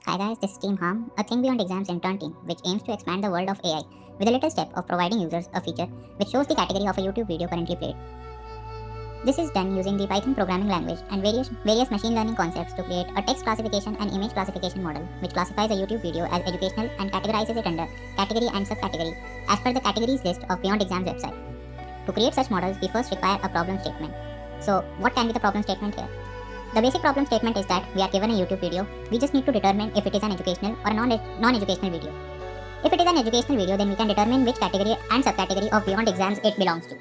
Hi guys, this is Team Harm, a Think Beyond Exams intern team which aims to expand the world of AI with a little step of providing users a feature which shows the category of a YouTube video currently played. This is done using the Python programming language and various machine learning concepts to create a text classification and image classification model which classifies a YouTube video as educational and categorizes it under category and subcategory as per the categories list of Beyond Exams website. To create such models, we first require a problem statement. So, what can be the problem statement here? The basic problem statement is that we are given a YouTube video. We just need to determine if it is an educational or a non-educational video. If it is an educational video, then we can determine which category and subcategory of Beyond Exams it belongs to.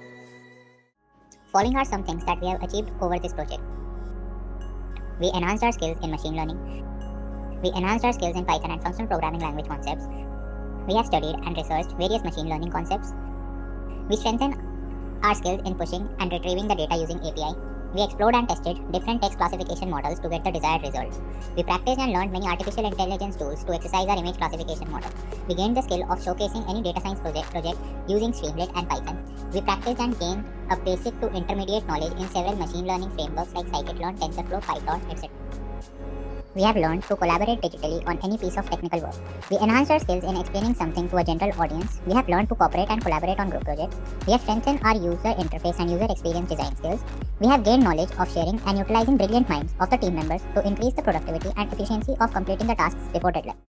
Following are some things that we have achieved over this project. We enhanced our skills in machine learning. We enhanced our skills in Python and functional programming language concepts. We have studied and researched various machine learning concepts. We strengthened our skills in pushing and retrieving the data using API. We explored and tested different text classification models to get the desired result. We practiced and learned many artificial intelligence tools to exercise our image classification model. We gained the skill of showcasing any data science project using Streamlit and Python. We practiced and gained a basic to intermediate knowledge in several machine learning frameworks like scikit-learn, TensorFlow, Python, etc. We have learned to collaborate digitally on any piece of technical work. We enhanced our skills in explaining something to a general audience. We have learned to cooperate and collaborate on group projects. We have strengthened our user interface and user experience design skills. We have gained knowledge of sharing and utilizing brilliant minds of the team members to increase the productivity and efficiency of completing the tasks before deadline.